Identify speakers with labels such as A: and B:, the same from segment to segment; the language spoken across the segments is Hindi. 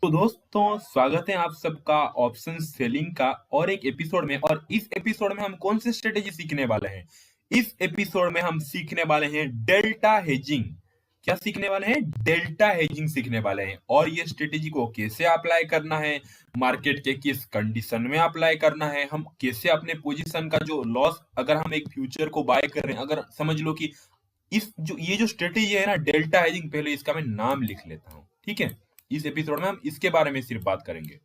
A: तो दोस्तों स्वागत है आप सबका ऑप्शन सेलिंग का और एक एपिसोड में। और इस एपिसोड में हम कौन सी स्ट्रेटेजी सीखने वाले हैं? इस एपिसोड में हम सीखने वाले हैं डेल्टा हेजिंग। क्या सीखने वाले हैं? डेल्टा हेजिंग सीखने वाले हैं। और ये स्ट्रेटेजी को कैसे अप्लाई करना है, मार्केट के किस कंडीशन में अप्लाई करना है, हम कैसे अपने पोजीशन का जो लॉस, अगर हम एक फ्यूचर को बाय कर रहे हैं, अगर समझ लो कि इस जो ये जो स्ट्रेटेजी है ना डेल्टा हेजिंग, पहले इसका मैं नाम लिख लेता हूँ, ठीक है। इस एपिसोड में हम इसके बारे में सिर्फ बात करेंगे।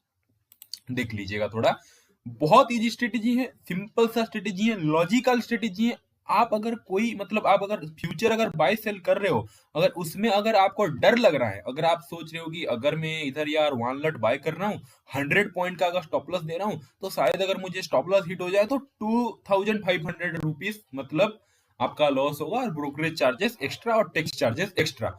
A: देख लीजिएगा थोड़ा, बहुत इजी स्ट्रेटेजी है, सिंपल सा स्ट्रेटेजी है, लॉजिकल स्ट्रेटेजी है। आप अगर कोई मतलब आप अगर फ्यूचर अगर बाय सेल कर रहे हो, अगर उसमें अगर आपको डर लग रहा है, अगर आप सोच रहे हो कि अगर मैं इधर यार 1 लॉट बाय कर रहा हूँ, 100 पॉइंट का अगर स्टॉप लॉस दे रहा हूँ, तो शायद अगर मुझे स्टॉप लॉस हिट हो जाए तो 2500 रुपीज मतलब आपका लॉस होगा, और ब्रोकरेज चार्जेस एक्स्ट्रा और टैक्स चार्जेस एक्स्ट्रा।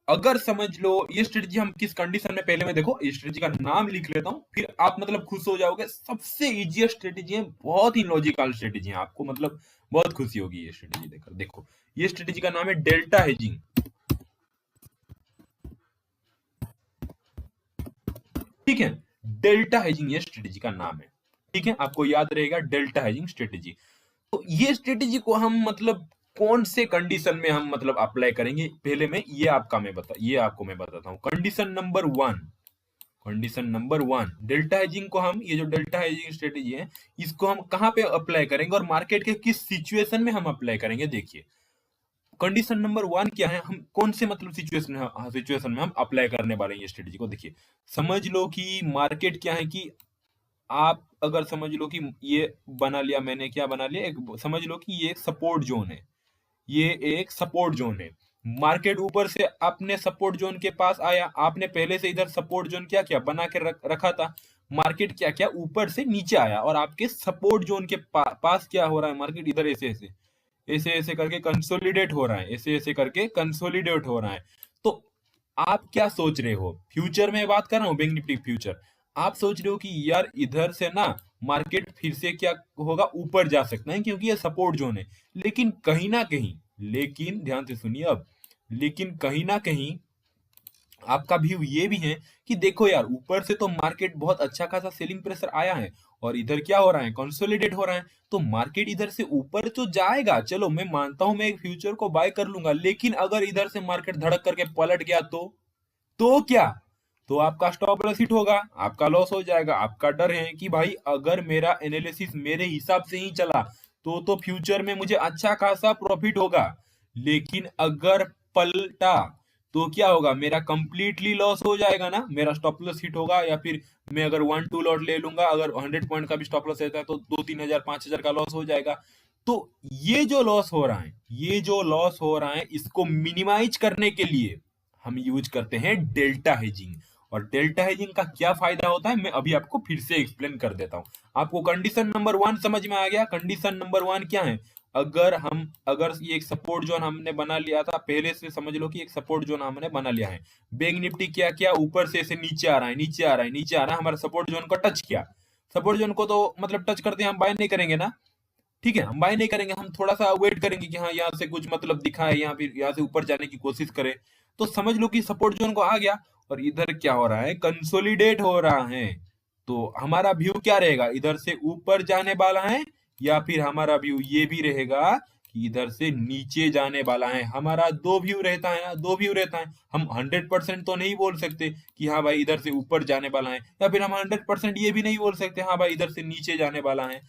A: अगर समझ लो ये स्ट्रेटजी हम किस कंडीशन में, पहले मैं देखो ये स्ट्रेटजी का नाम लिख लेता हूँ, फिर आप मतलब खुश हो जाओगे। सबसे इजीएस्ट स्ट्रेटजी है, बहुत ही लॉजिकल स्ट्रेटजी है, आपको मतलब बहुत खुशी होगी ये स्ट्रेटजी देखकर। देखो ये स्ट्रेटजी का नाम है डेल्टा हेजिंग, ठीक है। डेल्टा हेजिंग ये स्ट्रेटजी का नाम है, ठीक है, आपको याद रहेगा डेल्टा हेजिंग स्ट्रेटजी। तो ये स्ट्रेटजी को हम मतलब कौन से कंडीशन में हम मतलब अप्लाई करेंगे, पहले मैं ये आपको मैं बताता हूँ। कंडीशन नंबर 1, डेल्टा हेजिंग को हम, ये जो डेल्टा हेजिंग स्ट्रेटजी है, इसको हम कहाँ पे अप्लाई करेंगे और मार्केट के किस सिचुएशन में हम अप्लाई करेंगे। देखिए कंडीशन नंबर 1 क्या है, हम कौन से मतलब सिचुएशन में हम अप्लाई करने वाले हैं ये स्ट्रेटजी को। देखिए समझ लो कि मार्केट क्या है कि आप अगर समझ लो कि ये बना लिया मैंने, क्या बना लिया, एक समझ लो कि ये सपोर्ट जोन है, ये एक सपोर्ट जोन है। मार्केट ऊपर से अपने सपोर्ट जोन के पास आया, आपने पहले से इधर सपोर्ट जोन क्या क्या बना के रखा था। मार्केट क्या क्या ऊपर से नीचे आया और आपके सपोर्ट जोन के पास क्या हो रहा है, मार्केट इधर ऐसे ऐसे ऐसे ऐसे करके कंसोलिडेट हो रहा है, ऐसे ऐसे करके कंसोलिडेट हो रहा है। तो आप क्या सोच रहे हो, फ्यूचर में बात कर रहा हूँ, बैंक निफ्टी फ्यूचर। आप सोच रहे हो कि यार इधर से ना मार्केट फिर से क्या होगा, ऊपर जा सकता है क्योंकि ये सपोर्ट जोन है। लेकिन कहीं ना कहीं, लेकिन ध्यान से सुनिए अब, लेकिन कहीं ना कहीं आपका व्यू ये भी है कि देखो यार ऊपर से तो मार्केट बहुत अच्छा खासा सेलिंग प्रेशर आया है, और इधर क्या हो रहा है, कंसोलिडेट हो रहा है। तो मार्केट इधर से ऊपर तो जाएगा, चलो मैं मानता हूं, मैं एक फ्यूचर को बाय कर लूंगा। लेकिन अगर इधर से मार्केट धड़क करके पलट गया तो क्या, तो आपका स्टॉप लॉस हिट होगा, आपका लॉस हो जाएगा। आपका डर है कि भाई अगर मेरा एनालिसिस मेरे हिसाब से ही चला तो फ्यूचर में मुझे अच्छा खासा प्रॉफिट होगा। लेकिन अगर पलटा तो क्या होगा, मेरा कंप्लीटली लॉस हो जाएगा ना, मेरा स्टॉप लॉस हिट होगा। या फिर मैं अगर 1-2 लॉट ले लूंगा, अगर 100 पॉइंट का भी स्टॉप लॉस रहता है तो 2-3 हजार 5 हजार का लॉस हो जाएगा। तो ये जो लॉस हो रहा है, ये जो लॉस हो रहा है, इसको मिनिमाइज करने के लिए हम यूज करते हैं डेल्टा हेजिंग। और डेल्टा हेजिंग का क्या फायदा होता है, मैं अभी आपको फिर से एक्सप्लेन कर देता हूं। आपको कंडीशन नंबर 1 समझ में आ गया? कंडीशन नंबर 1 क्या है, अगर ये एक सपोर्ट जोन हमने बना लिया था पहले से, समझ लो कि एक सपोर्ट जोन हमने बना लिया है। बैंक निफ्टी क्या क्या ऊपर से ऐसे नीचे आ रहा है, नीचे आ रहा है, नीचे आ रहा है, हमारा सपोर्ट जोन को टच किया। सपोर्ट जोन को तो मतलब टच करते हैं हम बाय नहीं करेंगे ना, ठीक है, हम बाय नहीं करेंगे, हम थोड़ा सा वेट करेंगे कि हाँ यहाँ से कुछ मतलब दिखा है, यहाँ फिर यहाँ से ऊपर जाने की कोशिश करें। तो समझ लो कि सपोर्ट जोन को आ गया, और इधर क्या हो रहा है, कंसोलिडेट हो रहा है। तो हमारा व्यू क्या रहेगा, इधर से ऊपर जाने वाला है, या फिर हमारा व्यू ये भी रहेगा कि इधर से नीचे जाने वाला है। हमारा दो व्यू रहता है ना, दो व्यू रहता है। हम 100% तो नहीं बोल सकते कि हाँ भाई इधर से ऊपर जाने वाला है, या फिर हम 100% ये भी नहीं बोल सकते हाँ भाई इधर से नीचे जाने वाला है।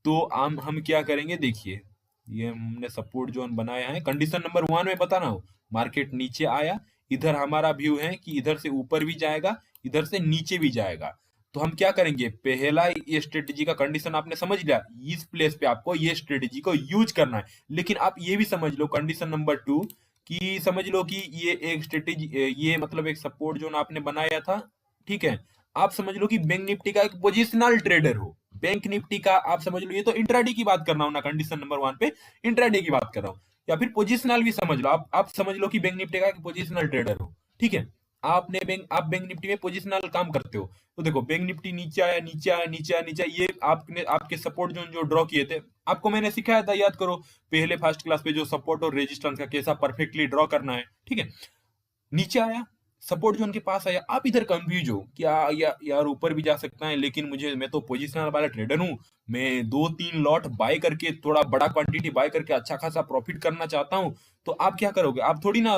A: तो हम क्या करेंगे, देखिए ये हमने सपोर्ट जोन बनाया है, कंडीशन नंबर 1 में बता रहा हूँ, मार्केट नीचे आया, इधर हमारा व्यू है कि इधर से ऊपर भी जाएगा, इधर से नीचे भी जाएगा। तो हम क्या करेंगे, पहला ये स्ट्रेटेजी का कंडीशन आपने समझ लिया, इस प्लेस पे आपको ये स्ट्रेटेजी को यूज करना है। लेकिन आप ये भी समझ लो कंडीशन नंबर 2 कि समझ लो कि ये एक स्ट्रेटेजी, ये मतलब एक सपोर्ट जोन आपने बनाया था, ठीक है। आप समझ लो कि बैंक निफ्टी का एक पोजिशनल ट्रेडर हो, बैंक निफ्टी का आप समझ लो, ये तो इंट्राडे की बात कर रहा हूं ना, कंडीशन नंबर 1 पे इंट्राडे की बात कर रहा हूं, या फिर पोजिशनल भी समझ लो, आप समझ लो कि बैंक निफ्टी का एक पोजिशनल ट्रेडर हो, ठीक है। आप बैंक निफ्टी में पोजिशनल काम करते हो। तो देखो बैंक निफ्टी नीचे आया, नीचे आया, नीचे आया, नीचे आया, ये आपने आपके सपोर्ट जोन जो ड्रॉ किए थे, आपको मैंने सिखाया था, याद करो पहले फर्स्ट क्लास पे, जो सपोर्ट और रेजिस्टेंस का कैसा परफेक्टली ड्रॉ करना है, ठीक है। नीचे आया, सपोर्ट जोन के पास आया, आप इधर कंफ्यूज हो क्या यार ऊपर भी जा सकता है, लेकिन मैं तो पोजिशनल वाला ट्रेडर हूँ, मैं 2-3 लॉट बाय करके थोड़ा बड़ा क्वांटिटी बाय करके अच्छा खासा प्रॉफिट करना चाहता हूँ। तो आप क्या करोगे, आप थोड़ी ना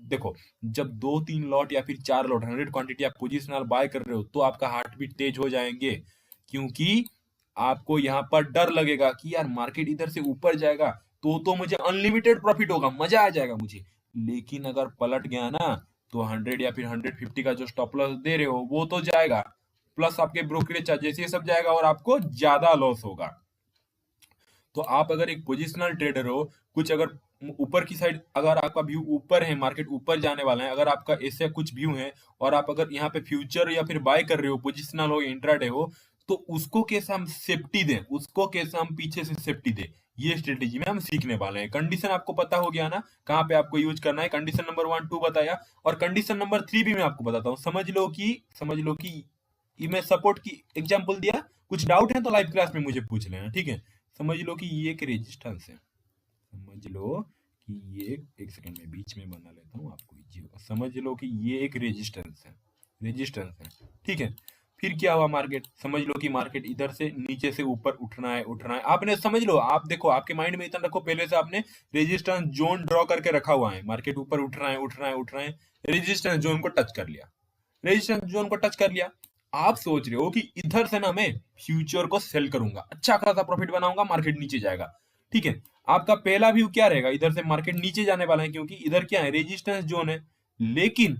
A: देखो, जब 2-3 लॉट या फिर 4 लॉट 100 क्वांटिटी आप पोजिशनल बाय कर रहे हो तो आपका हार्ट बीट तेज हो जाएंगे, क्योंकि आपको यहाँ पर डर लगेगा कि यार मार्केट इधर से ऊपर जाएगा तो मुझे अनलिमिटेड प्रॉफिट होगा, मजा आ जाएगा मुझे। लेकिन अगर पलट गया ना, तो 100 या फिर 150 का जो स्टॉप लॉस दे रहे हो वो तो जाएगा, प्लस आपके ब्रोकरेज चार्जेस ये सब जाएगा और आपको ज्यादा लॉस होगा। तो आप अगर एक पोजिशनल ट्रेडर हो, कुछ अगर ऊपर की साइड अगर आपका व्यू ऊपर है, मार्केट ऊपर जाने वाला है, अगर आपका ऐसे कुछ व्यू है और आप अगर यहाँ पे फ्यूचर या फिर बाय कर रहे हो, पोजिशनल हो इंट्राडे हो, तो उसको कैसे हम सेफ्टी दें, उसको कैसे हम पीछे से सेफ्टी दें, ये स्ट्रेटेजी में हम सीखने वाले हैं। कंडीशन आपको पता हो गया ना कहाँ पे आपको यूज करना है। कंडीशन नंबर 1-2 बताया, और कंडीशन नंबर 3 भी मैं आपको बताता हूँ। समझ लो कि ये मैं सपोर्ट की एग्जांपल दिया। कुछ डाउट है तो लाइव क्लास में मुझे पूछ लेना, ठीक है। समझ लो कि ये एक रेजिस्टेंस है, समझ लो कि ये एक सेकंड में बीच में बना लेता हूँ, आपको इजी होगा। समझ लो कि ये एक रेजिस्टेंस है, ठीक है। फिर क्या हुआ, मार्केट समझ लो कि मार्केट इधर से नीचे से ऊपर उठना है। आपने समझ लो, आप देखो आपके माइंड में इतना रखो, पहले से आपने रेजिस्टेंस जोन ड्रॉ करके रखा हुआ है, मार्केट ऊपर उठ रहा है, रेजिस्टेंस जोन को टच कर लिया, रेजिस्टेंस जोन को टच कर लिया। आप सोच रहे हो कि इधर से ना मैं फ्यूचर को सेल करूंगा, अच्छा खासा प्रॉफिट बनाऊंगा, मार्केट नीचे जाएगा, ठीक है। आपका पहला व्यू क्या रहेगा, इधर से मार्केट नीचे जाने वाला है, क्योंकि इधर क्या है, रेजिस्टेंस जोन है। लेकिन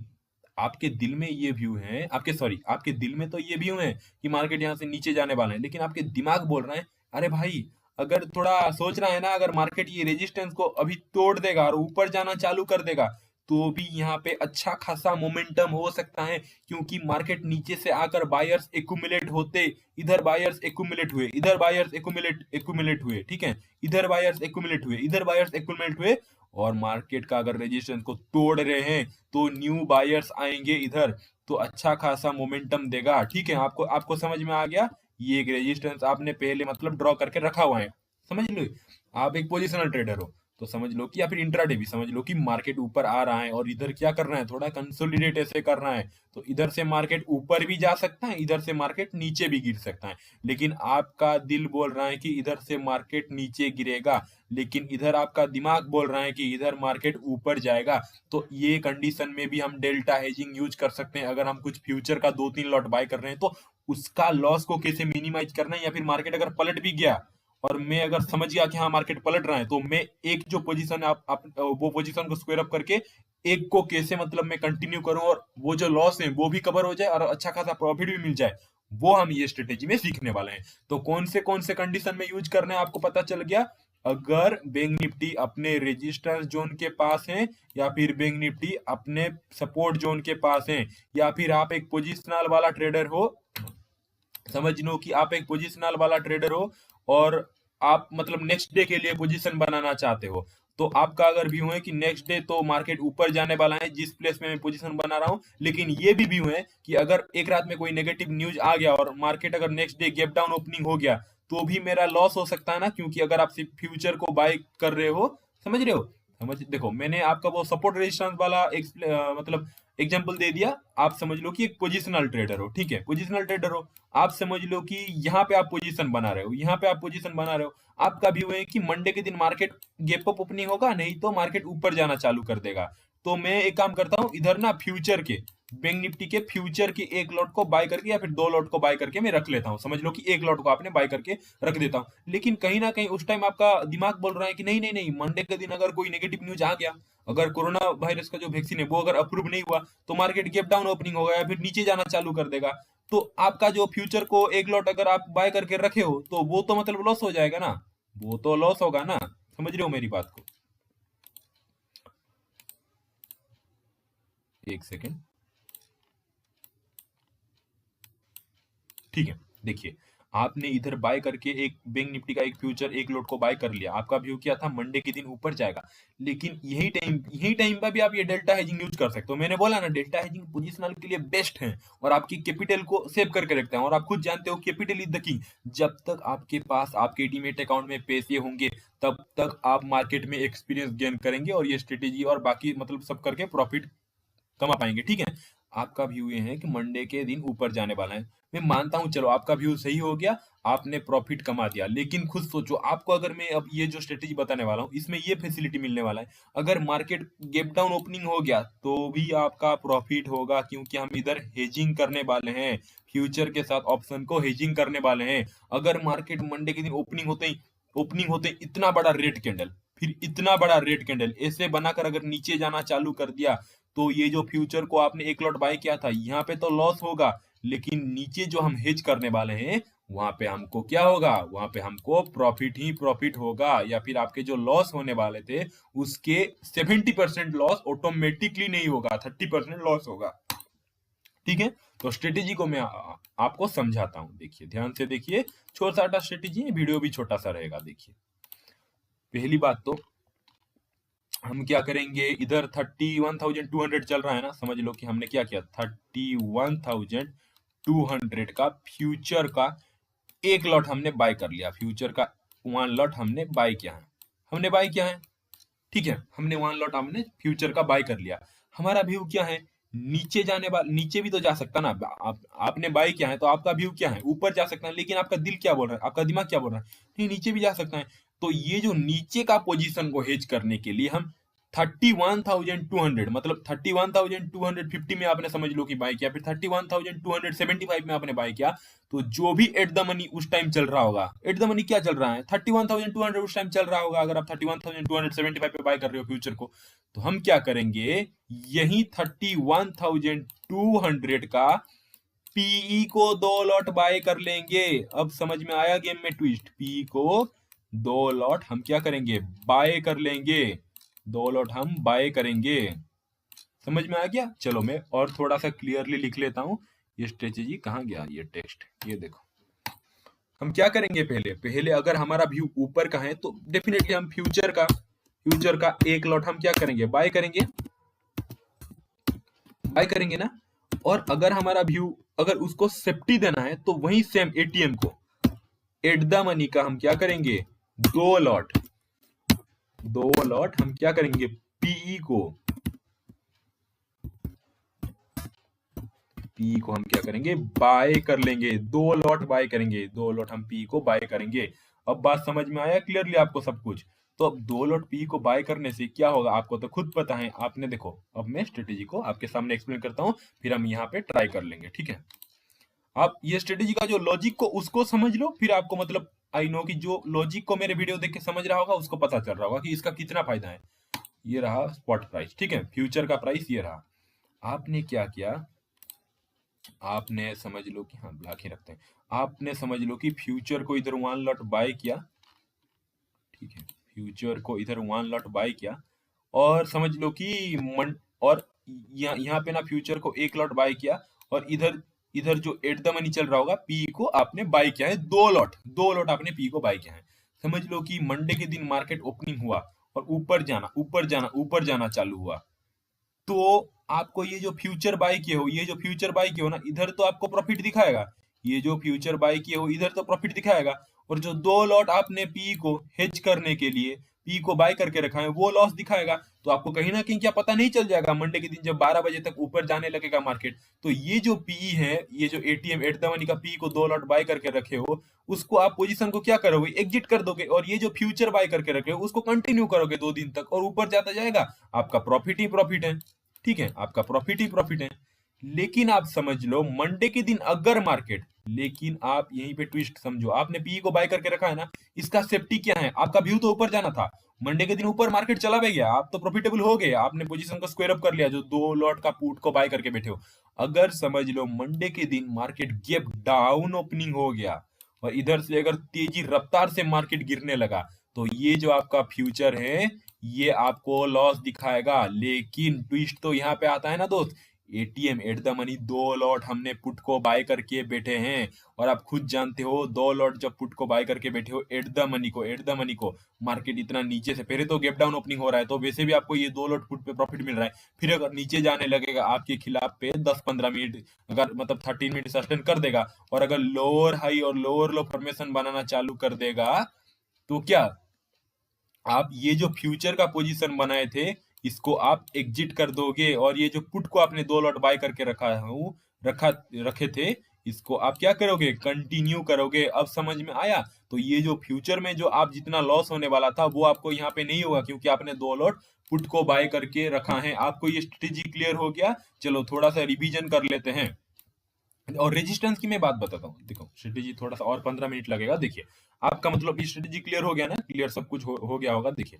A: आपके दिल में ये व्यू है, आपके दिल में तो ये व्यू है कि मार्केट यहाँ से नीचे जाने वाला है, लेकिन आपके दिमाग बोल रहा है अरे भाई, अगर थोड़ा सोच रहा है ना, अगर मार्केट ये रेजिस्टेंस को अभी तोड़ देगा और ऊपर जाना चालू कर देगा, तो भी यहाँ पे अच्छा खासा मोमेंटम हो सकता है, क्योंकि मार्केट नीचे से आकर बायर्स एक्यूमुलेट होते, इधर बायर्स एक्यूमुलेट हुए, इधर बायर्स एक्यूमुलेट हुए, ठीक है, इधर बायर्स एक्यूमुलेट हुए, इधर बायर्स एक्यूमुलेट हुए, और मार्केट का अगर रेजिस्टेंस को तोड़ रहे हैं तो न्यू बायर्स आएंगे इधर, तो अच्छा खासा मोमेंटम देगा, ठीक है। आपको आपको समझ में आ गया, ये एक रेजिस्टेंस आपने पहले मतलब ड्रॉ करके रखा हुआ है, समझ लो। आप एक पोजिशनल ट्रेडर हो तो समझ लो कि, या फिर इंट्राडे भी समझ लो कि मार्केट ऊपर आ रहा है और इधर क्या करना है, थोड़ा कंसोलिडेट ऐसे करना है, तो इधर से मार्केट ऊपर भी जा सकता है, इधर से मार्केट नीचे भी गिर सकता है। लेकिन आपका दिल बोल रहा है कि इधर से मार्केट नीचे गिरेगा, लेकिन इधर आपका दिमाग बोल रहा है कि इधर मार्केट ऊपर जाएगा। तो ये कंडीशन में भी हम डेल्टा हेजिंग यूज कर सकते हैं। अगर हम कुछ फ्यूचर का 2-3 लॉट बाय कर रहे हैं तो उसका लॉस को कैसे मिनिमाइज करना है, या फिर मार्केट अगर पलट भी गया और मैं अगर समझ गया कि हाँ मार्केट पलट रहा है, तो मैं एक जो पोजीशन आप वो पोजीशन को स्क्वायर अप करके एक को कैसे मतलब मैं कंटिन्यू करूं, और वो जो लॉस है वो भी कवर हो जाए और अच्छा खासा प्रॉफिट भी मिल जाए, वो हम ये स्ट्रेटेजी में सीखने वाले हैं। तो कौन से कंडीशन में यूज करना है आपको पता चल गया। अगर बैंक निफ्टी अपने रेजिस्टेंस जोन के पास है, या फिर बैंक निफ्टी अपने सपोर्ट जोन के पास है, या फिर आप एक पोजिशनल वाला ट्रेडर हो, समझ लो कि आप एक पोजिशनल वाला ट्रेडर हो और आप मतलब नेक्स्ट डे के लिए पोजीशन बनाना चाहते हो, तो आपका अगर व्यू है कि नेक्स्ट डे तो मार्केट ऊपर जाने वाला है जिस प्लेस में मैं पोजीशन बना रहा हूं, लेकिन ये भी व्यू है कि अगर एक रात में कोई नेगेटिव न्यूज आ गया और मार्केट अगर next day gap down opening हो गया, तो भी मेरा लॉस हो सकता है ना, क्योंकि अगर आप सिर्फ फ्यूचर को बाय कर रहे हो, समझ रहे हो। समझ देखो, मैंने आपका वो सपोर्ट रेजिस्टेंस वाला मतलब एग्जांपल दे दिया। आप समझ लो कि एक पोजिशनल ट्रेडर हो, ठीक है, पोजिशनल ट्रेडर हो। आप समझ लो कि यहाँ पे आप पोजीशन बना रहे हो, यहाँ पे आप पोजीशन बना रहे हो। आपका व्यू है कि मंडे के दिन मार्केट गैप अप ओपनिंग होगा, नहीं तो मार्केट ऊपर जाना चालू कर देगा। तो मैं एक काम करता हूँ, इधर ना फ्यूचर के बैंक निफ्टी के फ्यूचर के एक लॉट को बाय करके या फिर 2 लॉट को बाय करके मैं रख लेता हूँ। समझ लो कि एक लॉट को आपने बाय करके रख देता हूँ, लेकिन कहीं ना कहीं उस टाइम आपका दिमाग बोल रहा है कि नहीं नहीं नहीं, मंडे के दिन अगर कोई नेगेटिव न्यूज आ गया, अगर कोरोना वायरस का जो वैक्सीन है वो अगर अप्रूव नहीं हुआ, तो मार्केट गैप डाउन ओपनिंग होगा या फिर नीचे जाना चालू कर देगा। तो आपका जो फ्यूचर को एक लॉट अगर आप बाय करके रखे हो, तो वो तो मतलब लॉस हो जाएगा ना, वो तो लॉस होगा ना। समझ रहे हो मेरी बात को। एक सेकेंड, ठीक है। देखिए, आपने इधर बाय करके एक बैंक निफ्टी का एक फ्यूचर एक लोट को बाय कर लिया, आपका व्यू क्या था, मंडे के दिन ऊपर जाएगा। लेकिन यही टाइम पर भी आप ये डेल्टा हेजिंग यूज कर सकते हो। मैंने बोला ना, डेल्टा हेजिंग पोजिशनल के लिए बेस्ट है और आपकी कैपिटल को सेव करके रखते हैं, और आप खुद जानते हो कैपिटल इज द किंग। जब तक आपके पास आपके डीमेट अकाउंट में पैसे होंगे, तब तक आप मार्केट में एक्सपीरियंस गेन करेंगे और ये स्ट्रेटेजी और बाकी मतलब सब करके प्रॉफिट कमा पाएंगे, ठीक है। आपका व्यू ये है कि मंडे के दिन ऊपर जाने वाला है, मैं मानता हूं, चलो आपका व्यू सही हो गया, आपने प्रॉफिट कमा दिया। लेकिन खुद सोचो, आपको अगर मैं अब ये जो स्ट्रेटेजी बताने वाला हूँ इसमें ये फैसिलिटी मिलने वाला है, अगर मार्केट गैप डाउन ओपनिंग हो गया तो भी आपका प्रॉफिट होगा, क्योंकि हम इधर हेजिंग करने वाले हैं, फ्यूचर के साथ ऑप्शन को हेजिंग करने वाले हैं। अगर मार्केट मंडे के दिन ओपनिंग होते ही इतना बड़ा रेड कैंडल, फिर इतना बड़ा रेड कैंडल ऐसे बनाकर अगर नीचे जाना चालू कर दिया, तो ये जो फ्यूचर को आपने एक लॉट बाय किया था यहाँ पे तो लॉस होगा, लेकिन नीचे जो हम हेज करने वाले हैं वहां पे हमको क्या होगा, वहां पे हमको प्रॉफिट ही प्रॉफिट होगा, या फिर आपके जो लॉस होने वाले थे उसके 70% लॉस ऑटोमेटिकली नहीं होगा, 30% लॉस होगा, ठीक है। तो स्ट्रेटेजी को मैं आपको समझाता हूँ, देखिए ध्यान से देखिए, छोटा सा स्ट्रेटेजी है, वीडियो भी छोटा सा रहेगा। देखिए पहली बात तो हम क्या करेंगे, इधर 31,200 चल रहा है ना, समझ लो कि हमने क्या किया, 31,200 का फ्यूचर का एक लॉट हमने बाय कर लिया, फ्यूचर का 1 लॉट हमने बाय किया है, ठीक है, हमने 1 लॉट हमने फ्यूचर का बाय कर लिया। हमारा व्यू क्या है, नीचे जाने वाला, नीचे भी तो जा सकता ना, आपने बाय किया है तो आपका व्यू क्या है, ऊपर जा सकता है, लेकिन आपका दिल क्या बोल रहा है, आपका दिमाग क्या बोल रहा है, नहीं नीचे भी जा सकता है। तो ये जो नीचे का पोजीशन को हेज करने के लिए हम 31,200 मतलब 31,250 में आपने समझ लो कि बाय किया, फिर 31,275 में आपने बाय किया, तो जो भी एट द मनी उस टाइम चल रहा होगा, एट द मनी क्या चल रहा है, 31,200 उस टाइम चल रहा होगा, अगर आप 31,275 पे बाय कर रहे हो फ्यूचर को, तो हम क्या करेंगे, यही 31,200 का पीई को 2 लॉट बाय कर लेंगे। अब समझ में आया गेम में ट्विस्ट, पीई को 2 लॉट हम क्या करेंगे, बाय कर लेंगे, 2 लॉट हम बाय करेंगे, समझ में आ गया। चलो मैं और थोड़ा सा क्लियरली लिख लेता हूं, ये स्ट्रेटेजी कहाँ गया, ये टेक्स्ट, ये देखो। हम क्या करेंगे, पहले अगर हमारा व्यू ऊपर का है तो डेफिनेटली हम फ्यूचर का 1 लॉट हम क्या करेंगे, बाय करेंगे ना। और अगर हमारा व्यू, अगर उसको सेफ्टी देना है तो वही सेम एटीएम को एट द मनी का हम क्या करेंगे, 2 लॉट हम क्या करेंगे, पीई को हम क्या करेंगे, बाय कर लेंगे, 2 लॉट बाय करेंगे, 2 लॉट हम पी को बाय करेंगे। अब बात समझ में आया क्लियरली आपको सब कुछ। तो अब 2 लॉट पी को बाय करने से क्या होगा, आपको तो खुद पता है, आपने देखो, अब मैं स्ट्रेटेजी को आपके सामने एक्सप्लेन करता हूँ, फिर हम यहाँ पे ट्राई कर लेंगे, ठीक है। आप ये स्ट्रेटेजी का जो लॉजिक को उसको समझ लो, फिर आपको मतलब आई नो कि जो लॉजिक को मेरे वीडियो देख के समझ रहा होगा उसको पता चल रहा होगा कि इसका कितना फायदा है। ये रहा स्पॉट प्राइस, ठीक है, फ्यूचर का प्राइस ये रहा। आपने क्या किया, आपने समझ लो कि, हाँ ब्लॉक ही रखते हैं, आपने समझ लो कि फ्यूचर को इधर 1 लॉट बाय किया, ठीक है, फ्यूचर को इधर 1 लॉट बाय किया, और समझ लो कि और यहाँ पे ना फ्यूचर को 1 लॉट बाय किया, और इधर इधर जो एट द मनी चल रहा होगा पी को आपने बाय किया है, 2 लॉट आपने पी को बाय किया है। समझ लो कि मंडे के दिन मार्केट ओपनिंग हुआ और ऊपर जाना चालू हुआ, तो आपको ये जो फ्यूचर बाय किए हो ना, इधर तो आपको प्रॉफिट दिखाएगा, ये जो फ्यूचर बाय किए हो इधर तो प्रॉफिट दिखाएगा, और जो 2 लॉट आपने पी को हेज करने के लिए पी को बाय करके रखा है वो लॉस दिखाएगा। तो आपको कहीं ना कहीं क्या पता नहीं चल जाएगा, मंडे के दिन जब 12 बजे तक ऊपर जाने लगेगा मार्केट, तो ये जो पीई है, ये जो एटीएम एट द मनी का पी को 2 लॉट बाय करके रखे हो, उसको आप पोजीशन को क्या करोगे, एग्जिट कर दोगे, और ये जो फ्यूचर बाय करके रखे हो उसको कंटिन्यू करोगे 2 दिन तक, और ऊपर जाता जाएगा, आपका प्रॉफिट ही प्रॉफिट है, ठीक है, आपका प्रॉफिट ही प्रॉफिट है। लेकिन आप समझ लो मंडे के दिन अगर मार्केट, लेकिन आप यहीं पे ट्विस्ट समझो, आपने पीई को बाय करके रखा है ना, इसका सेफ्टी क्या है, आपका व्यू तो ऊपर जाना था, मंडे के दिन ऊपर मार्केट चला भी गया, आप तो प्रॉफिटेबल हो गए, आपने पोजीशन को स्क्वायर अप कर लिया जो 2 लॉट का पुट को बाय करके बैठे हो। अगर समझ लो मंडे के दिन मार्केट गैप डाउन ओपनिंग हो गया और इधर से अगर तेजी रफ्तार से मार्केट गिरने लगा, तो ये जो आपका फ्यूचर है ये आपको लॉस दिखाएगा। लेकिन ट्विस्ट तो यहाँ पे आता है ना दोस्त, ATM at the money 2 lot हमने पुट को बाय करके बैठे हैं, और आप खुद जानते हो 2 लॉट जब पुट को बाय करके बैठे हो एट द मनी को मार्केट इतना नीचे से, पहले तो गैप डाउन ओपनिंग हो रहा है तो वैसे भी आपको ये 2 लॉट पुट पे प्रॉफिट मिल रहा है, फिर अगर नीचे जाने लगेगा आपके खिलाफ पे 10-15 मिनट, अगर मतलब 13 मिनट सस्टेन कर देगा, और अगर लोअर हाई और लोअर लो फॉर्मेशन बनाना चालू कर देगा, तो क्या आप ये जो फ्यूचर का पोजीशन बनाए थे इसको आप एग्जिट कर दोगे, और ये जो पुट को आपने 2 लॉट बाय करके रखा रखे थे, इसको आप क्या करोगे, कंटिन्यू करोगे। अब समझ में आया? तो ये जो फ्यूचर में जो आप जितना लॉस होने वाला था वो आपको यहाँ पे नहीं होगा, क्योंकि आपने 2 लॉट पुट को बाय करके रखा है। आपको ये स्ट्रेटेजी क्लियर हो गया? चलो थोड़ा सा रिवीजन कर लेते हैं। और रेजिस्टेंस की मैं बात बताता हूँ। देखो स्ट्रेटेजी थोड़ा सा और 15 मिनट लगेगा। देखिए आपका मतलब स्ट्रेटेजी क्लियर हो गया ना? क्लियर सब कुछ हो गया होगा। देखिए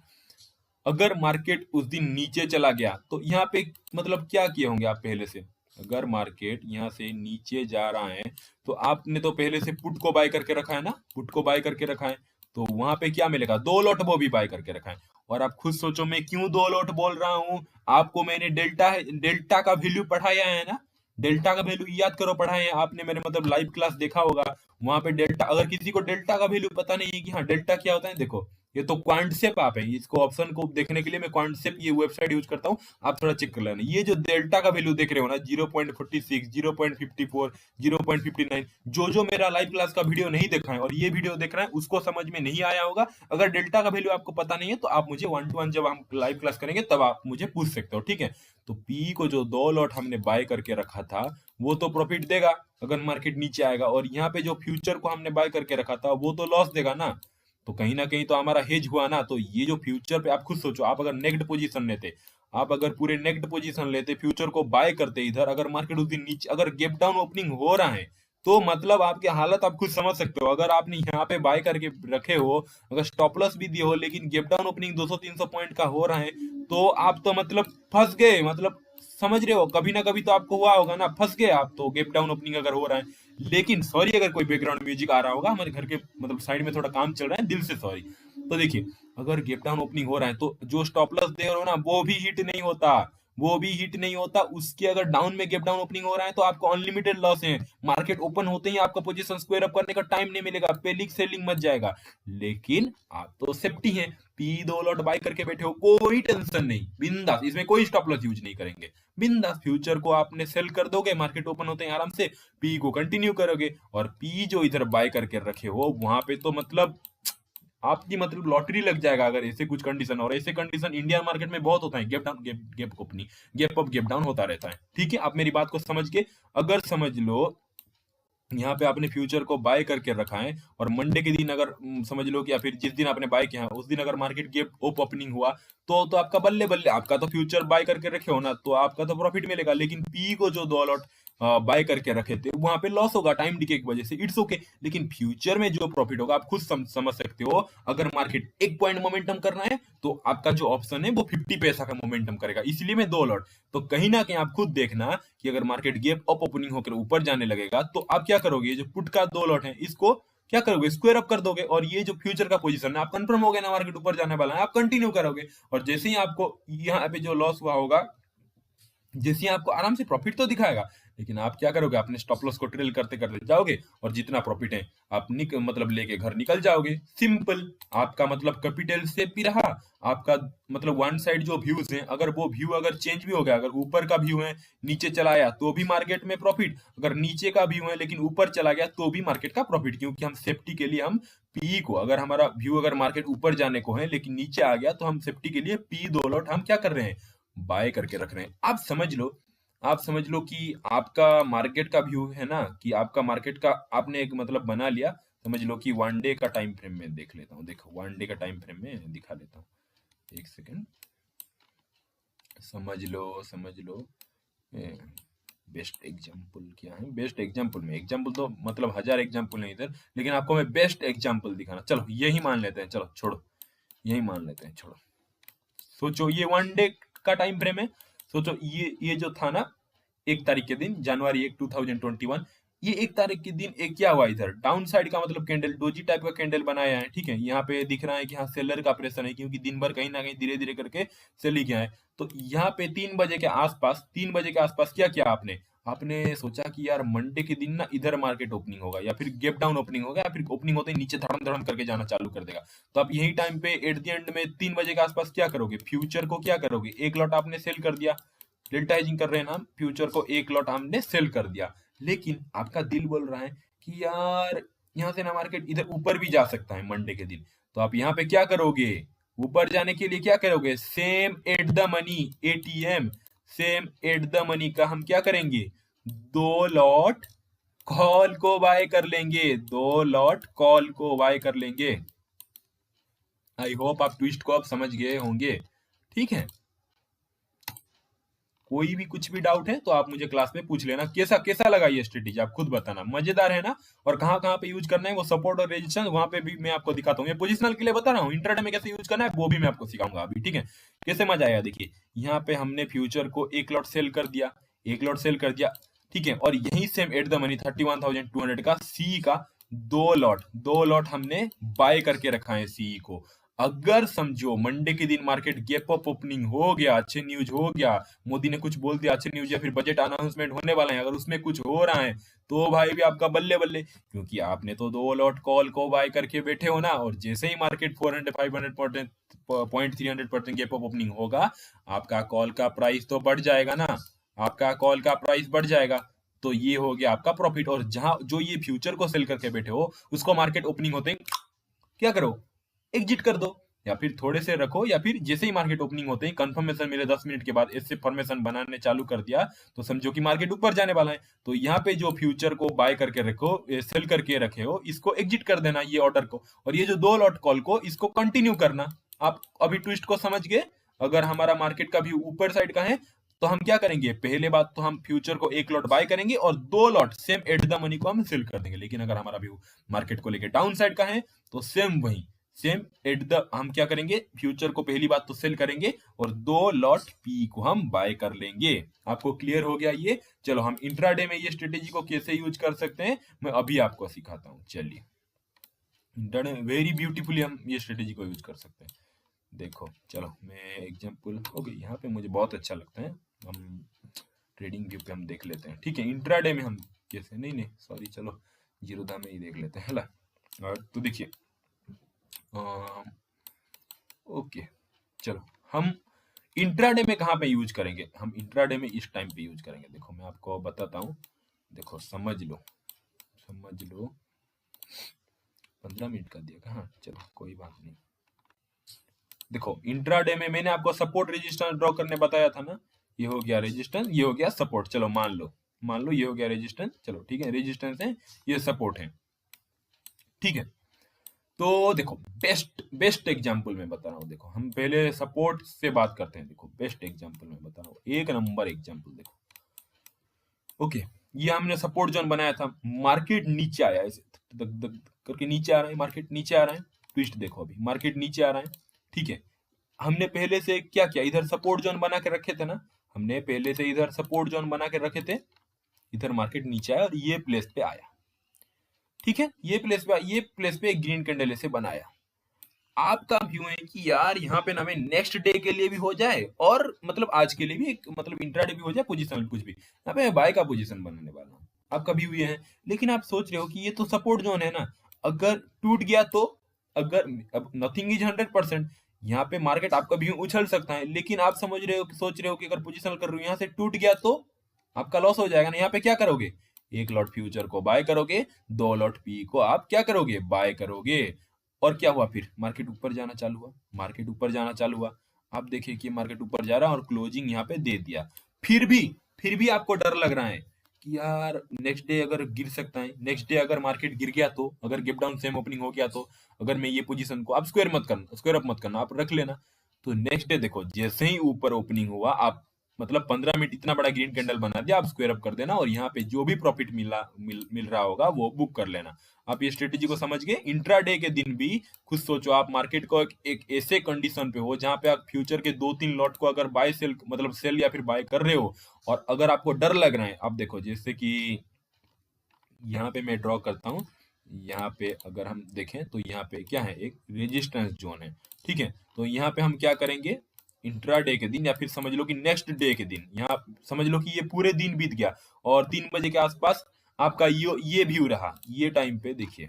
A: अगर मार्केट उस दिन नीचे चला गया तो यहाँ पे मतलब क्या किए होंगे आप पहले से? अगर मार्केट यहाँ से नीचे जा रहा है तो आपने तो पहले से पुट को बाय करके रखा है ना? पुट को बाय करके रखा है तो वहां पे क्या मिलेगा? 2 लॉट वो भी बाय करके रखा है। और आप खुद सोचो मैं क्यों 2 लॉट बोल रहा हूँ। आपको मैंने डेल्टा का वैल्यू पढ़ाया है ना? डेल्टा का वैल्यू याद करो, पढ़ाए हैं आपने, मेरे मतलब लाइव क्लास देखा होगा। वहां पे डेल्टा, अगर किसी को डेल्टा का वैल्यू पता नहीं है कि हाँ डेल्टा क्या होता है, देखो ये तो क्वांटसेप आप है। इसको ऑप्शन को देखने के लिए मैं क्वांटसेप ये वेबसाइट यूज करता हूँ, आप थोड़ा चेक कर लेना। ये जो डेल्टा का वैल्यू देख रहे हो ना, 0.46, 0.54, 0.59, जो मेरा लाइव क्लास का वीडियो नहीं देखा है और ये वीडियो देख रहा है उसको समझ में नहीं आया होगा। अगर डेल्टा का वैल्यू आपको पता नहीं है तो आप मुझे 1 to 1 जब हम लाइव क्लास करेंगे तब आप मुझे पूछ सकते हो, ठीक है? तो पी को जो 2 लॉट हमने बाय करके रखा था वो तो प्रॉफिट देगा अगर मार्केट नीचे आएगा, और यहाँ पे जो फ्यूचर को हमने बाय करके रखा था वो तो लॉस देगा ना। तो कहीं ना कहीं तो हमारा हेज हुआ ना। तो ये जो फ्यूचर पे आप खुद सोचो, आप अगर नेक्ड पोजीशन लेते, आप अगर पूरे नेक्ड पोजीशन लेते, फ्यूचर को बाय करते इधर, अगर मार्केट उस दिन नीचे, अगर गैप डाउन ओपनिंग हो रहा है तो मतलब आपकी हालत आप खुद समझ सकते हो। अगर आपने यहाँ पे बाय करके रखे हो, अगर स्टॉप लॉस भी दिए हो, लेकिन गैप डाउन ओपनिंग 200-300 पॉइंट का हो रहा है तो आप तो मतलब फंस गए। मतलब समझ रहे हो, कभी ना कभी तो आपको हुआ होगा ना, फंस गए आप तो, गैप डाउन ओपनिंग अगर हो रहा है। लेकिन सॉरी अगर कोई बैकग्राउंड म्यूजिक आ रहा होगा, हमारे घर के मतलब साइड में थोड़ा काम चल रहा है, दिल से सॉरी। तो देखिए अगर गैप डाउन ओपनिंग हो रहा है तो जो स्टॉप लॉस दे रहे हो ना वो भी हिट नहीं होता, वो भी हिट नहीं होता। उसके अगर डाउन में गैप डाउन ओपनिंग हो रहा है तो आपको अनलिमिटेड लॉस है। मार्केट ओपन होते ही आपका पोजीशन स्क्वायर अप करने का टाइम नहीं मिलेगा, पेलिक सेलिंग मच जाएगा। लेकिन आप तो सेफ्टी है, पी 2 लॉट बाय करके बैठे हो, कोई टेंशन नहीं, बिंदास, इसमें कोई स्टॉप लॉस यूज नहीं करेंगे। बिंदास फ्यूचर को आपने सेल कर दोगे, मार्केट ओपन होते हैं आराम से पी को कंटिन्यू करोगे। और पी जो इधर बाय करके रखे हो वहां पे तो मतलब आपकी मतलब लॉटरी लग जाएगा अगर ऐसे कुछ कंडीशन। और ऐसे कंडीशन इंडियन मार्केट में बहुत होता है, gap down gap opening, gap up gap down होता रहता है, ठीक है? आप मेरी बात को समझ के, अगर समझ लो यहाँ पे आपने फ्यूचर को बाय करके रखा है और मंडे के दिन अगर समझ लो कि या फिर जिस दिन आपने बाय किया है उस दिन अगर मार्केट गैप ओप ओपनिंग हुआ तो आपका बल्ले बल्ले, आपका तो फ्यूचर बाय करके रखे हो ना तो आपका तो प्रॉफिट मिलेगा। लेकिन पी को जो 2 लॉट बाय करके रखे थे वहां पे लॉस होगा टाइम डिके की वजह से, इट्स ओके। लेकिन फ्यूचर में जो प्रॉफिट होगा आप खुद समझ सकते हो। अगर मार्केट 1 पॉइंट मोमेंटम करना है तो आपका जो ऑप्शन है वो 50 पैसा का मोमेंटम करेगा, इसलिए मैं 2 लॉट। तो कहीं ना कहीं आप खुद देखना कि अगर मार्केट गैप अप ओपनिंग होकर ऊपर जाने लगेगा तो आप क्या करोगे, ये जो पुट का 2 लॉट है इसको क्या करोगे, स्क्वायर अप कर दोगे। और ये जो फ्यूचर का पोजीशन है आप कंफर्म हो गए ना मार्केट ऊपर जाने वाला है, आप कंटिन्यू करोगे। और जैसे ही आपको यहाँ पे जो लॉस हुआ होगा, जैसे ही आपको आराम से प्रॉफिट तो दिखाएगा, लेकिन आप क्या करोगे, अपने स्टॉप लॉस को ट्रेल करते करते जाओगे और जितना प्रॉफिट है आप मतलब लेके घर निकल जाओगे। सिंपल, आपका मतलब कैपिटल सेफ भी रहा। आपका मतलब वन साइड जो व्यूज हैं, अगर वो व्यू अगर चेंज भी हो गया, अगर ऊपर का व्यू है नीचे चला आया तो भी मार्केट में प्रॉफिट, अगर नीचे का व्यू है लेकिन ऊपर चला गया तो भी मार्केट का प्रॉफिट, क्योंकि हम सेफ्टी के लिए हम पी को, अगर हमारा व्यू अगर मार्केट ऊपर जाने को है लेकिन नीचे आ गया तो हम सेफ्टी के लिए पी 2 लॉट हम क्या कर रहे हैं, बाय करके रख रहे हैं। आप समझ लो कि आपका मार्केट का व्यू है ना, कि आपका मार्केट का आपने एक मतलब बना लिया। समझ लो कि 1 डे का टाइम फ्रेम में देख लेता हूँ, देखो 1 डे का टाइम फ्रेम में दिखा लेता हूँ, एक सेकेंड। समझ लो बेस्ट एग्जाम्पल क्या है, बेस्ट एग्जाम्पल में, एग्जाम्पल तो मतलब 1000 एग्जाम्पल है इधर, लेकिन आपको मैं बेस्ट एग्जाम्पल दिखाना, चलो यही मान लेते हैं, चलो छोड़ो, यही मान लेते हैं, छोड़ो। सोचो ये 1 डे का टाइम फ्रेम है। सोचो ये जो था ना 1 तारीख के दिन, जनवरी 1 2021, ये 1 तारीख के दिन एक क्या हुआ, इधर डाउन साइड का मतलब कैंडल, डोजी टाइप का कैंडल बनाया है, ठीक है? यहाँ पे दिख रहा है कि हाँ सेलर का प्रेशर है, क्योंकि दिन भर कहीं ना कहीं धीरे धीरे करके सेल ही गया है। तो यहाँ पे 3 बजे के आसपास क्या किया आपने, आपने सोचा कि यार मंडे के दिन ना इधर मार्केट ओपनिंग होगा या फिर गैप डाउन ओपनिंग होगा या फिर ओपनिंग होते ही नीचे धड़म धड़म करके जाना चालू कर देगा। तो आप यही टाइम पे एट द एंड में 3 बजे के आसपास क्या करोगे, फ्यूचर को क्या करोगे, 1 लॉट आपने सेल कर दिया। डेल्टा हेजिंग कर रहे हैं ना हम, फ्यूचर को 1 लॉट हमने सेल कर दिया। लेकिन आपका दिल बोल रहा है कि यार यहाँ से ना मार्केट इधर ऊपर भी जा सकता है मंडे के दिन, तो आप यहाँ पे क्या करोगे, ऊपर जाने के लिए क्या करोगे, same at the money, ATM, same at the money का हम क्या करेंगे, 2 लॉट कॉल को बाय कर लेंगे, 2 लॉट कॉल को बाय कर लेंगे। आई होप आप ट्विस्ट को अब समझ गए होंगे। ठीक है, कोई भी कुछ भी डाउट है तो आप मुझे क्लास में पूछ लेना। कैसा कैसा लगा ये स्ट्रेटेजी, आप खुद बताना, मजेदार है ना। और कहाँ कहाँ पे यूज करना है वो सपोर्ट और रेजिस्टेंस, वहां पे भी मैं आपको दिखाता हूँ। ये पोजिशनल के लिए बता रहा हूँ, इंट्राडे में कैसे यूज करना है वो भी मैं आपको सिखाऊंगा अभी। ठीक है, कैसे मजा आएगा देखिए। यहाँ पे हमने फ्यूचर को 1 लॉट सेल कर दिया, 1 लॉट सेल कर दिया। ठीक है, और यही सेम एट द मनी 31,200 का सी का 2 लॉट हमने बाय करके रखा है सी को। अगर समझो मंडे के दिन मार्केट गैप अप ओपनिंग हो गया, अच्छे न्यूज हो गया, मोदी ने कुछ बोल दिया अच्छे न्यूज, या फिर बजट अनाउंसमेंट होने वाला है, अगर उसमें कुछ हो रहा है तो भाई भी आपका बल्ले बल्ले, क्योंकि आपने तो 2 लॉट कॉल को बाय करके बैठे हो ना। और जैसे ही market 400-500 point 300% gap up opening होगा, आपका कॉल का प्राइस तो बढ़ जाएगा ना, आपका कॉल का प्राइस बढ़ जाएगा। तो ये हो गया आपका प्रॉफिट। और जहां जो ये फ्यूचर को सेल करके बैठे हो, उसको मार्केट ओपनिंग होते ही क्या करो, एग्जिट कर दो, या फिर थोड़े से रखो, या फिर जैसे ही मार्केट ओपनिंग होते ही कंफर्मेशन मिले 10 मिनट के बाद, इससे फॉर्मेशन बनाने चालू कर दिया, तो समझो कि मार्केट ऊपर जाने वाला है। तो यहाँ पे जो फ्यूचर को बाय करके रखो, सेल करके रखे हो, इसको एग्जिट कर देना ये ऑर्डर को। और ये जो 2 लॉट कॉल को इसको कंटिन्यू करना। आप अभी ट्विस्ट को समझ गए। अगर हमारा मार्केट का व्यू ऊपर साइड का है तो हम क्या करेंगे, पहले बात तो हम फ्यूचर को 1 लॉट बाय करेंगे और 2 lot same at the money को हम सेल कर देंगे। लेकिन अगर हमारा व्यू मार्केट को लेके डाउन साइड का है तो सेम वही, सेम एट द हम क्या करेंगे, फ्यूचर को पहली बात तो सेल करेंगे और 2 लॉट पी को हम बाय कर लेंगे। आपको क्लियर हो गया ये। चलो हम इंट्राडे में ये स्ट्रेटेजी को कैसे यूज कर सकते हैं मैं अभी आपको सिखाता हूँ। चलिए, इंट्राडे में वेरी ब्यूटीफुली हम ये स्ट्रेटेजी को यूज कर सकते हैं। देखो चलो मैं एग्जांपल, ओके यहाँ पे मुझे बहुत अच्छा लगता है, हम ट्रेडिंग व्यू पे हम देख लेते हैं। ठीक है, इंट्राडे में हम कैसे, नहीं नहीं सॉरी, चलो जीरोधा में ही देख लेते हैं। है तो देखिए, ओके चलो हम इंट्राडे में कहाँ पे यूज करेंगे, हम इंट्राडे में इस टाइम पे यूज करेंगे। देखो मैं आपको बताता हूँ, देखो समझ लो, समझ लो। 15 मिनट का दिया, हाँ चलो कोई बात नहीं। देखो इंट्राडे में मैंने आपको सपोर्ट रेजिस्टेंस ड्रॉ करने बताया था ना, ये हो गया रेजिस्टेंस, ये हो गया सपोर्ट। चलो मान लो ये हो गया रेजिस्टेंस, चलो ठीक है, रेजिस्टेंस है, ये सपोर्ट है। ठीक है, तो देखो बेस्ट बेस्ट एग्जांपल मैं बता रहा हूँ। देखो हम पहले सपोर्ट से बात करते हैं। देखो बेस्ट एग्जांपल मैं बता रहा हूँ, एक नंबर एग्जांपल। देखो ओके, ये हमने सपोर्ट जोन बनाया था, मार्केट नीचे आया ऐसे दक दक करके नीचे आ रहा है, मार्केट नीचे आ रहा है। ट्विस्ट देखो, अभी मार्केट नीचे आ रहा है। ठीक है, हमने पहले से क्या किया, इधर सपोर्ट जोन बना के रखे थे ना, हमने पहले से इधर सपोर्ट जोन बना के रखे थे। इधर मार्केट नीचे आया और ये प्लेस पे आया। ठीक है, ये प्लेस पे एक ग्रीन कैंडल ऐसे बनाया। आपका व्यू है कि यार यहाँ पे ना हमें नेक्स्ट डे के लिए भी हो जाए, और मतलब आज के लिए भी एक मतलब इंट्राडे भी हो जाए, पोजीशन कुछ भी, यहाँ पे मैं बाय का पोजीशन बनाने वाला हूँ। आपका व्यू ये है, लेकिन आप सोच रहे हो कि ये तो सपोर्ट जोन है ना, अगर टूट गया तो, अगर अब नथिंग इज 100%, यहाँ पे मार्केट आपका व्यू उछल सकता है, लेकिन आप समझ रहे हो कि सोच रहे हो कि अगर पोजीशन कर रहे हो यहाँ से टूट गया तो आपका लॉस हो जाएगा ना। यहाँ पे क्या करोगे, 1 लॉट फ्यूचर को बाय करोगे, 2 लॉट पी को आप क्या करोगे, बाय करोगे। और क्या हुआ, फिर मार्केट ऊपर जाना चालू हुआ, मार्केट ऊपर जाना चालू हुआ। आप देखिए कि मार्केट ऊपर जा रहा है और क्लोजिंग यहाँ पे दे दिया। फिर भी आपको डर लग रहा है कि यार नेक्स्ट डे अगर गिर सकता है, नेक्स्ट डे अगर मार्केट गिर गया तो, अगर गैप डाउन सेम ओपनिंग हो गया तो, अगर मैं ये पोजीशन को, आप स्क्वायर मत करना, स्क्वायर अप मत करना, आप रख लेना। तो नेक्स्ट डे देखो जैसे ही ऊपर ओपनिंग हुआ, आप मतलब 15 मिनट इतना बड़ा ग्रीन कैंडल बना दिया, आप स्क्वायर अप कर देना और यहाँ पे जो भी प्रॉफिट मिल रहा होगा वो बुक कर लेना। आप ये स्ट्रेटेजी को समझ गए। इंट्राडे के दिन भी खुद सोचो, आप मार्केट को एक ऐसे कंडीशन पे हो जहां पे आप फ्यूचर के 2-3 लॉट को अगर बाय सेल मतलब सेल या फिर बाय कर रहे हो, और अगर आपको डर लग रहा है, आप देखो जैसे कि यहाँ पे मैं ड्रॉ करता हूँ, यहाँ पे अगर हम देखें तो यहाँ पे क्या है, एक रेजिस्टेंस जोन है। ठीक है, तो यहाँ पे हम क्या करेंगे, इंट्राडे के दिन या फिर समझ लो कि नेक्स्ट डे के दिन, यहाँ समझ लो कि ये पूरे दिन बीत गया और 3 बजे के आसपास आपका ये व्यू रहा। ये टाइम पे देखिए,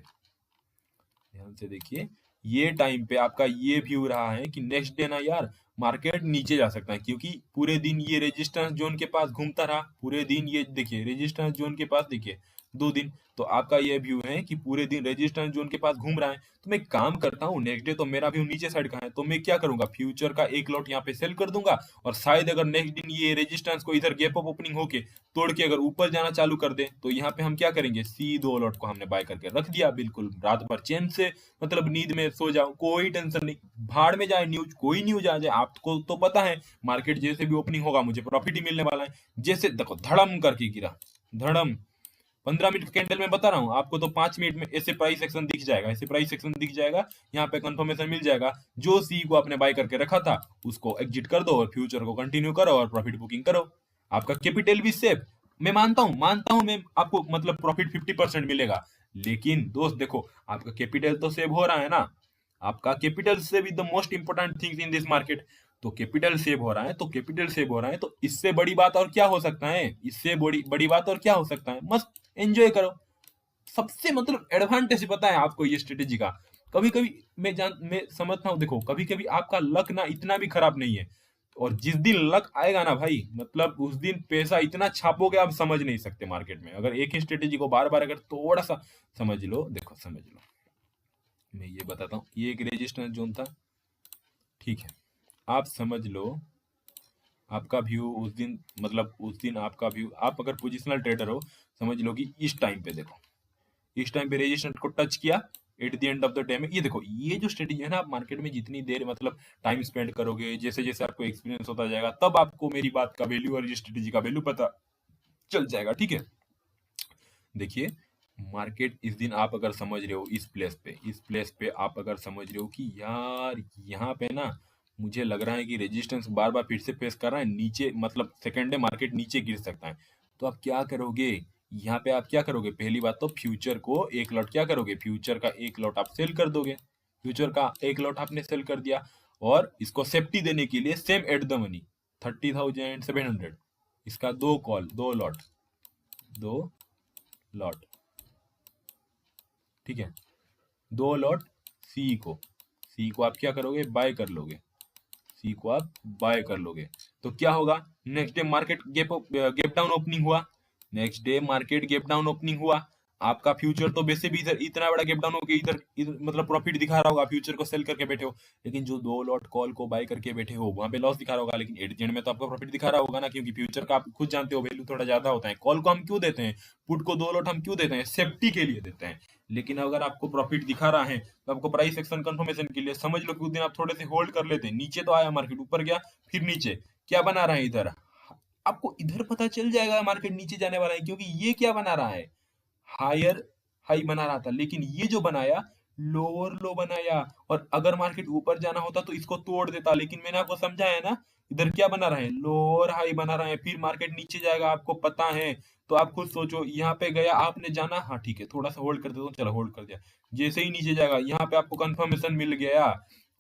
A: ध्यान से देखिए, ये टाइम पे आपका ये व्यू रहा है कि नेक्स्ट डे ना यार मार्केट नीचे जा सकता है, क्योंकि पूरे दिन ये रेजिस्टेंस जोन के पास घूमता रहा, पूरे दिन ये देखिए रेजिस्टेंस जोन के पास, देखिए 2 दिन। तो आपका ये व्यू है कि पूरे दिन रेजिस्टेंस जोन के पास घूम रहा है। तो मैं एक काम करता हूँ, नेक्स्ट डे तो मेरा व्यू नीचे साइड का है, तो मैं क्या करूंगा, फ्यूचर का एक लॉट यहाँ पे सेल कर दूंगा, और शायद अगर नेक्स्ट दिन ये रेजिस्टेंस को इधर गैप अप ओपनिंग होके तोड़ के अगर ऊपर जाना चालू कर दे, तो यहाँ पे हम क्या करेंगे, सी 2 लॉट को हमने बाय करके रख दिया, बिल्कुल रात भर चैन से, मतलब नींद में सो जाओ, कोई टेंशन नहीं। भाड़ में जाए न्यूज, कोई न्यूज आ जाए, आपको तो पता है मार्केट जैसे भी ओपनिंग होगा मुझे प्रॉफिट ही मिलने वाला है। जैसे देखो धड़म करके गिरा, धड़म, 15 मिनट कैंडल में बता रहा हूँ आपको, तो 5 मिनट में ऐसे प्राइस एक्शन दिख जाएगा, ऐसे प्राइस एक्शन दिख जाएगा, यहाँ पे कंफर्मेशन मिल जाएगा। जो सी को आपने बाय करके रखा था उसको एग्जिट कर दो और फ्यूचर को कंटिन्यू करो और प्रॉफिट बुकिंग करो। आपका कैपिटल भी सेफ। मैं मानता हूँ मैं आपको मतलब प्रॉफिट 50% मिलेगा, लेकिन दोस्त देखो आपका कैपिटल तो सेव हो रहा है ना, आपका capital save is the most important thing in this market. तो कैपिटल सेव हो रहा है, तो कैपिटल सेव हो रहा है, तो इससे बड़ी बात और क्या हो सकता है, इससे बड़ी बड़ी बात और क्या हो सकता है, मस्त एंजॉय करो। सबसे मतलब एडवांटेज पता है आपको ये स्ट्रेटेजी का। कभी कभी मैं समझता हूँ, देखो कभी कभी आपका लक ना इतना भी खराब नहीं है, और जिस दिन लक आएगा ना भाई, मतलब उस दिन पैसा इतना छापोगे आप समझ नहीं सकते मार्केट में। अगर एक ही स्ट्रेटेजी को बार बार अगर थोड़ा सा समझ लो, देखो समझ लो, मैं ये बताता हूँ, ये एक रेजिस्टेंस जोन था, ठीक है, आप समझ लो आपका व्यू उस दिन, मतलब उस दिन आपका व्यू, आप अगर पोजिशनल ट्रेडर हो, समझ लो कि इस टाइम पे देखो, इस टाइम पे रेजिस्टेंस को टच किया, at the end of the day में ये देखो, ये जो स्ट्रेटेजी है ना, आप मार्केट में जितनी देर मतलब टाइम स्पेंड करोगे, जैसे जैसे आपको एक्सपीरियंस होता जाएगा, तब आपको मेरी बात का वैल्यू और ये स्ट्रेटेजी का वैल्यू पता चल जाएगा, ठीक है। देखिए मार्केट इस दिन आप अगर समझ रहे हो इस प्लेस पे आप अगर समझ रहे हो कि यार यहाँ पे ना मुझे लग रहा है कि रेजिस्टेंस बार बार फिर से फेस कर रहा है नीचे, मतलब सेकेंड डे मार्केट नीचे गिर सकता है, तो आप क्या करोगे, यहाँ पे आप क्या करोगे, पहली बात तो फ्यूचर को एक लॉट क्या करोगे, फ्यूचर का एक लॉट आप सेल कर दोगे, फ्यूचर का एक लॉट आपने सेल कर दिया, और इसको सेफ्टी देने के लिए सेम एट द मनी 30,700, इसका दो लॉट, 2 लॉट, ठीक है, 2 लॉट सी को आप क्या करोगे, बाय कर लोगे, सी को आप बाय कर लोगे। तो क्या होगा, next day market gap down opening हुआ, next day market gap down opening हुआ, आपका फ्यूचर तो वैसे भी इधर इतना बड़ा गैप डाउन होकर इधर मतलब प्रॉफिट दिखा रहा होगा, फ्यूचर को सेल करके बैठे हो, लेकिन जो 2 लॉट कॉल को बाय करके बैठे हो वहां पे लॉस दिखा रहा होगा, लेकिन एट द एंड में तो आपका प्रॉफिट दिखा रहा होगा ना, क्योंकि फ्यूचर का आप खुद जानते हो वैल्यू थोड़ा ज्यादा होता है। कॉल को हम क्यों देते हैं, पुट को 2 लॉट हम क्यों देते हैं, सेफ्टी के लिए देते हैं। लेकिन अगर आपको प्रॉफिट दिखा रहा है तो आपको प्राइस एक्शन कंफर्मेशन के लिए समझ लो कि उस दिन आप थोड़े से होल्ड कर लेते हैं, नीचे तो आया मार्केट, ऊपर गया, फिर नीचे क्या बना रहा है इधर, आपको इधर पता चल जाएगा मार्केट नीचे जाने वाला है, क्योंकि ये क्या बना रहा है, हायर हाई बना रहा था, लेकिन ये जो बनाया लोअर लो बनाया, और अगर मार्केट ऊपर जाना होता तो इसको तोड़ देता, लेकिन मैंने आपको समझाया ना, इधर क्या बना रहा है, लोअर हाई बना रहा है, फिर मार्केट नीचे जाएगा आपको पता है। तो आप खुद सोचो, यहाँ पे गया आपने जाना, हाँ ठीक है थोड़ा सा होल्ड कर देता हूँ, चलो होल्ड कर दिया, जैसे ही नीचे जाएगा यहाँ पे आपको कंफर्मेशन मिल गया,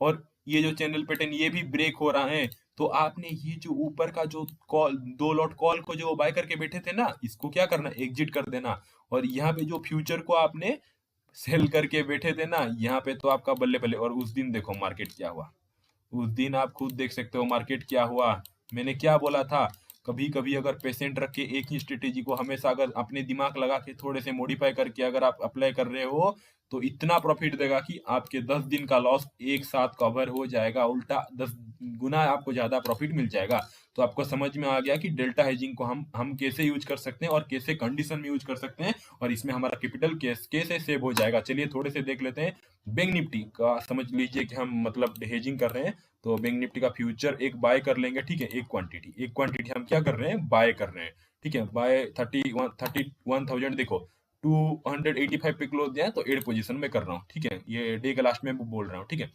A: और ये जो चैनल पैटर्न ये भी ब्रेक हो रहा है, तो आपने ये जो ऊपर का जो कॉल 2 लॉट कॉल को जो बाय करके बैठे थे ना, इसको क्या करना, एग्जिट कर देना, और यहाँ पे जो फ्यूचर को आपने सेल करके बैठे थे ना, यहाँ पे तो आपका बल्ले बल्ले। और उस दिन देखो मार्केट क्या हुआ, उस दिन आप खुद देख सकते हो मार्केट क्या हुआ। मैंने क्या बोला था, कभी कभी अगर पेशेंट रख के एक ही स्ट्रेटेजी को हमेशा अगर अपने दिमाग लगा के थोड़े से मॉडिफाई करके अगर आप अप्लाई कर रहे हो, तो इतना प्रॉफिट देगा कि आपके 10 दिन का लॉस एक साथ कवर हो जाएगा, उल्टा 10 गुना आपको ज्यादा प्रॉफिट मिल जाएगा। तो आपको समझ में आ गया कि डेल्टा हेजिंग को हम कैसे यूज कर सकते हैं और कैसे कंडीशन में यूज कर सकते हैं, और इसमें हमारा कैपिटल कैसे सेव हो जाएगा। चलिए थोड़े से देख लेते हैं बैंक निफ्टी का, समझ लीजिए कि हम मतलब हेजिंग कर रहे हैं, तो बैंक निफ्टी का फ्यूचर एक बाय कर लेंगे, ठीक है, एक क्वांटिटी हम क्या कर रहे हैं, बाय कर रहे हैं, ठीक है, बाय 31,000, देखो 285 पे क्लोज दिया है, तो एड पोजीशन में कर रहा हूँ, ठीक है, ये डे के लास्ट में बोल रहा हूँ, ठीक है।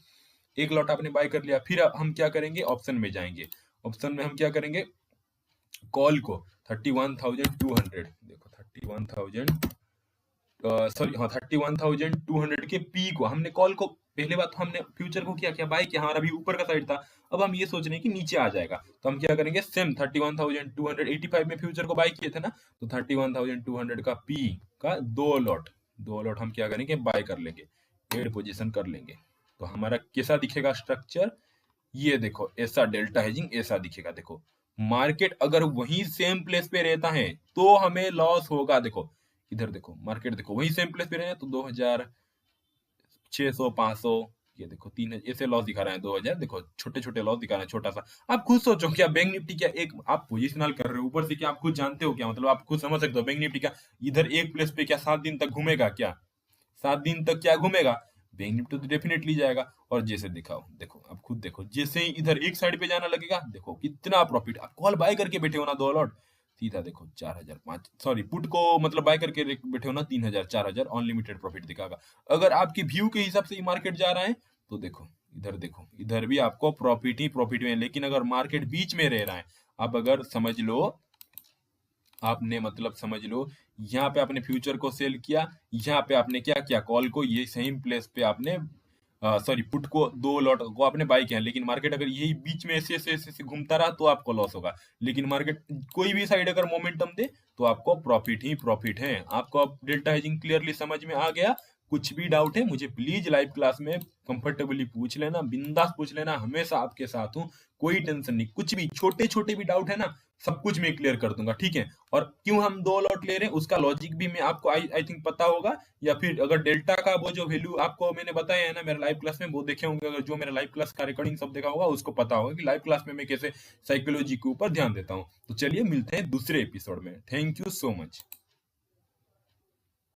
A: एक लॉट आपने बाय कर लिया, फिर हम क्या करेंगे, ऑप्शन में जाएंगे, ऑप्शन में हम क्या करेंगे, कॉल को 31,200, देखो 31,000, सॉरी हाँ 31,200 के पी को हमने कॉल को, पहले बात तो हमने फ्यूचर को क्या बाय किया, हमारा भी ऊपर का साइड था, अब हम ये सोच रहे हैं कि नीचे आ जाएगा, तो हम क्या करेंगे, सेम 31,285 में फ्यूचर को बाय किए थे ना, तो 31,200 का पी का 2 लॉट हम क्या करेंगे, बाय कर लेंगे, एड पोजीशन कर लेंगे। तो हमारा कैसा दिखेगा स्ट्रक्चर, ये देखो ऐसा डेल्टा हेजिंग ऐसा दिखेगा। देखो मार्केट अगर वही सेम प्लेस पे रहता है तो हमें लॉस होगा। देखो इधर देखो मार्केट देखो वही सेम प्लेस पे रहे तो 2600 500, ये देखो 3 ऐसे लॉस दिखा रहा है। 2000 देखो छोटे छोटे लॉस दिखा रहा है छोटा सा। आप खुद सोचो क्या बैंक निफ्टी क्या एक आप पोजिशनल कर रहे हो ऊपर से, क्या आप खुद जानते हो क्या, मतलब आप खुद समझ सकते हो बैंक निफ्टी क्या इधर एक प्लेस पे क्या 7 दिन तक घूमेगा क्या? 7 दिन तक क्या घूमेगा? बैंक निफ्टी तो डेफिनेटली जाएगा। और जैसे दिखाओ देखो आप खुद देखो जैसे ही इधर एक साइड पे जाना लगेगा देखो कितना प्रॉफिट। आप कॉल बाय करके बैठे हो ना 2 लॉट, सीधा देखो 4000 5 सॉरी पुट को मतलब बाय करके बैठे हो ना 3000 4000 अनलिमिटेड प्रॉफिट दिखागा। अगर आपकी व्यू के हिसाब से ही मार्केट जा रहा है तो देखो इधर भी आपको प्रॉफिट में है। लेकिन अगर मार्केट बीच में रह रहा है, आप अगर समझ लो आपने मतलब समझ लो यहाँ पे आपने फ्यूचर को सेल किया, यहाँ पे आपने क्या किया कॉल को ये सेम प्लेस पे आपने सॉरी पुट को 2 लॉट को आपने बाई किया। लेकिन मार्केट अगर यही बीच में ऐसे घूमता रहा तो आपको लॉस होगा। लेकिन मार्केट कोई भी साइड अगर मोमेंटम दे तो आपको प्रॉफिट ही प्रॉफिट है। आपको अब डेल्टा हेजिंग क्लियरली समझ में आ गया? कुछ भी डाउट है मुझे प्लीज लाइव क्लास में कंफर्टेबली पूछ लेना, बिंदास पूछ लेना, हमेशा आपके साथ हूँ। कोई टेंशन नहीं, कुछ भी छोटे छोटे भी डाउट है ना सब कुछ मैं क्लियर कर दूंगा, ठीक है? और क्यों हम 2 लॉट ले रहे हैं उसका लॉजिक भी मैं आपको आई थिंक पता होगा। या फिर अगर डेल्टा का वो जो वैल्यू आपको मैंने बताया है ना मेरे लाइव क्लास में वो देखे होंगे, अगर जो मेरा लाइव क्लास का रिकॉर्डिंग सब देखा होगा उसको पता होगा कि लाइव क्लास में मैं कैसे साइकोलॉजी के ऊपर ध्यान देता हूँ। तो चलिए मिलते हैं दूसरे एपिसोड में। Thank you so much.